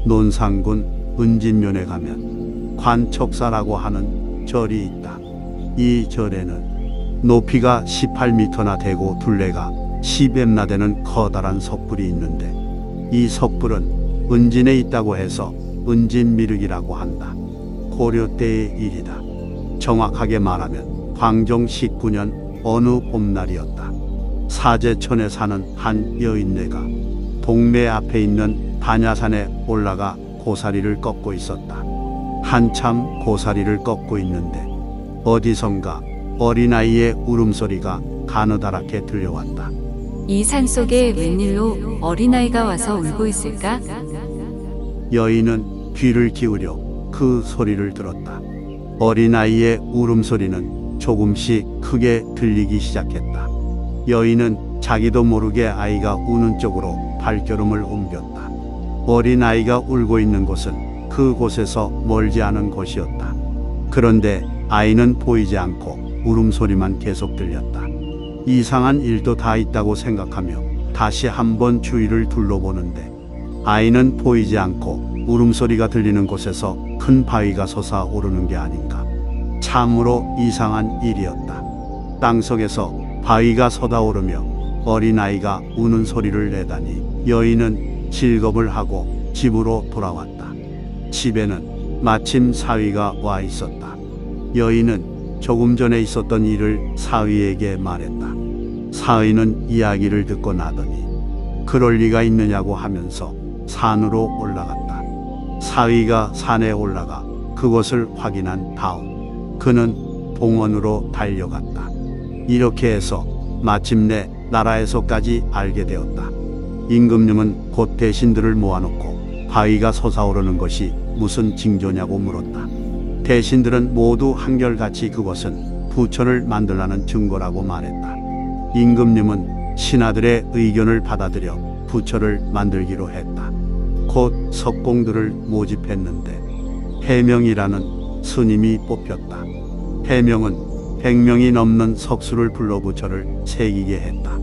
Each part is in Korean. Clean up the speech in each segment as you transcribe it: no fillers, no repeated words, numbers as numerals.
논산군 은진면에 가면 관척사라고 하는 절이 있다. 이 절에는 높이가 18m나 되고 둘레가 10m나 되는 커다란 석불이 있는데 이 석불은 은진에 있다고 해서 은진미륵이라고 한다. 고려 때의 일이다. 정확하게 말하면 광종 19년 어느 봄날이었다. 사제천에 사는 한 여인네가 동네 앞에 있는 반야산에 올라가 고사리를 꺾고 있었다. 한참 고사리를 꺾고 있는데 어디선가 어린아이의 울음소리가 가느다랗게 들려왔다. 이 산속에 웬일로 어린아이가 와서 울고 있을까? 여인은 귀를 기울여 그 소리를 들었다. 어린아이의 울음소리는 조금씩 크게 들리기 시작했다. 여인은 자기도 모르게 아이가 우는 쪽으로 발걸음을 옮겼다. 어린아이가 울고 있는 곳은 그곳에서 멀지 않은 곳이었다. 그런데 아이는 보이지 않고 울음소리만 계속 들렸다. 이상한 일도 다 있다고 생각하며 다시 한번 주위를 둘러보는데 아이는 보이지 않고 울음소리가 들리는 곳에서 큰 바위가 솟아오르는 게 아닌가. 참으로 이상한 일이었다. 땅속에서 바위가 솟아오르며 어린아이가 우는 소리를 내다니 여인은 질겁을 하고 집으로 돌아왔다. 집에는 마침 사위가 와 있었다. 여인은 조금 전에 있었던 일을 사위에게 말했다. 사위는 이야기를 듣고 나더니 그럴 리가 있느냐고 하면서 산으로 올라갔다. 사위가 산에 올라가 그것을 확인한 다음 그는 봉원으로 달려갔다. 이렇게 해서 마침내 나라에서까지 알게 되었다. 임금님은 곧 대신들을 모아놓고 바위가 솟아오르는 것이 무슨 징조냐고 물었다. 대신들은 모두 한결같이 그것은 부처를 만들라는 증거라고 말했다. 임금님은 신하들의 의견을 받아들여 부처를 만들기로 했다. 곧 석공들을 모집했는데 해명이라는 스님이 뽑혔다. 해명은 100명이 넘는 석수를 불러 부처를 새기게 했다.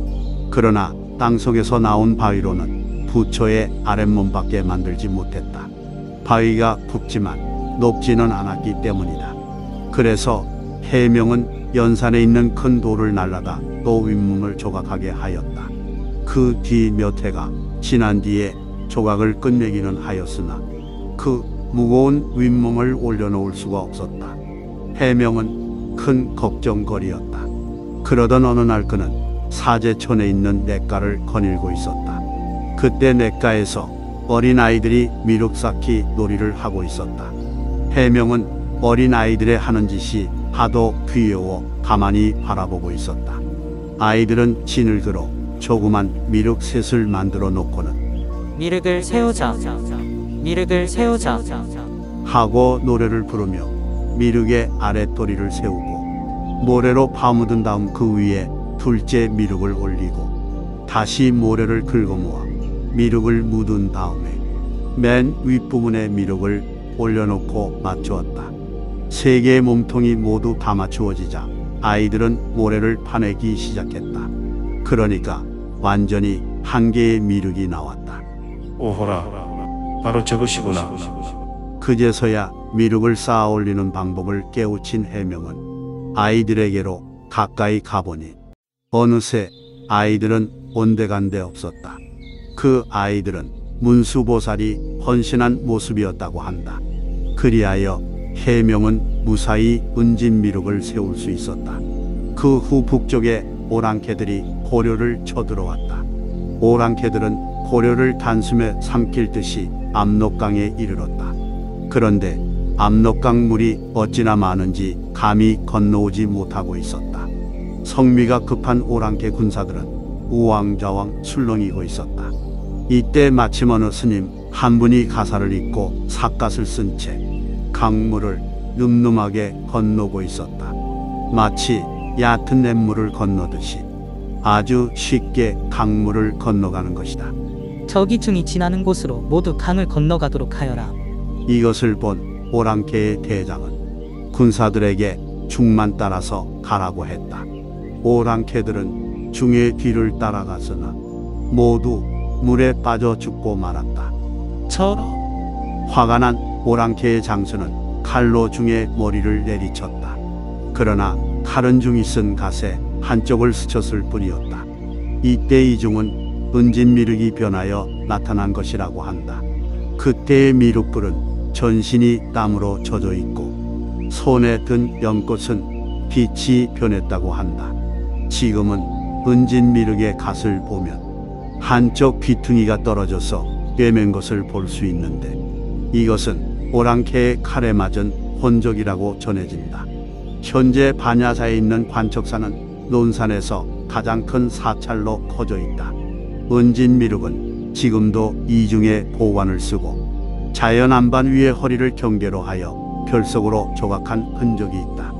그러나 땅속에서 나온 바위로는 부처의 아랫몸밖에 만들지 못했다. 바위가 굵지만 높지는 않았기 때문이다. 그래서 해명은 연산에 있는 큰 돌을 날라다 또 윗몸을 조각하게 하였다. 그 뒤 몇 해가 지난 뒤에 조각을 끝내기는 하였으나 그 무거운 윗몸을 올려놓을 수가 없었다. 해명은 큰 걱정거리였다. 그러던 어느 날 그는 사제천에 있는 냇가를 거닐고 있었다. 그때 냇가에서 어린아이들이 미륵 쌓기 놀이를 하고 있었다. 해명은 어린아이들의 하는 짓이 하도 귀여워 가만히 바라보고 있었다. 아이들은 진을 들어 조그만 미륵 셋을 만들어 놓고는 미륵을 세우자, 미륵을 세우자 하고 노래를 부르며 미륵의 아랫도리를 세우고 모래로 파묻은 다음 그 위에 둘째 미륵을 올리고 다시 모래를 긁어모아 미륵을 묻은 다음에 맨 윗부분에 미륵을 올려놓고 맞추었다. 세 개의 몸통이 모두 다 맞추어지자 아이들은 모래를 파내기 시작했다. 그러니까 완전히 한 개의 미륵이 나왔다. 오호라, 바로 저것이구나. 그제서야 미륵을 쌓아 올리는 방법을 깨우친 해명은 아이들에게로 가까이 가보니 어느새 아이들은 온데간데 없었다. 그 아이들은 문수보살이 헌신한 모습이었다고 한다. 그리하여 해명은 무사히 은진미륵을 세울 수 있었다. 그 후 북쪽에 오랑캐들이 고려를 쳐들어왔다. 오랑캐들은 고려를 단숨에 삼킬 듯이 압록강에 이르렀다. 그런데 압록강 물이 어찌나 많은지 감히 건너오지 못하고 있었다. 성미가 급한 오랑캐 군사들은 우왕좌왕 술렁이고 있었다. 이때 마침 어느 스님 한 분이 가사를 입고 삿갓을 쓴 채 강물을 늠름하게 건너고 있었다. 마치 얕은 냇물을 건너듯이 아주 쉽게 강물을 건너가는 것이다. 저기 중이 지나는 곳으로 모두 강을 건너가도록 하여라. 이것을 본 오랑캐의 대장은 군사들에게 중만 따라서 가라고 했다. 오랑캐들은 중의 뒤를 따라갔으나 모두 물에 빠져 죽고 말았다. 화가 난 오랑캐의 장수는 칼로 중의 머리를 내리쳤다. 그러나 칼은 중이 쓴 갓에 한쪽을 스쳤을 뿐이었다. 이때 이중은 은진 미륵이 변하여 나타난 것이라고 한다. 그때의 미륵불은 전신이 땀으로 젖어 있고 손에 든 연꽃은 빛이 변했다고 한다. 지금은 은진 미륵의 갓을 보면 한쪽 귀퉁이가 떨어져서 꿰맨 것을 볼 수 있는데 이것은 오랑캐의 칼에 맞은 혼적이라고 전해진다. 현재 반야사에 있는 관척사는 논산에서 가장 큰 사찰로 커져 있다. 은진 미륵은 지금도 이중의 보관을 쓰고 자연 안반 위에 허리를 경계로 하여 결석으로 조각한 흔적이 있다.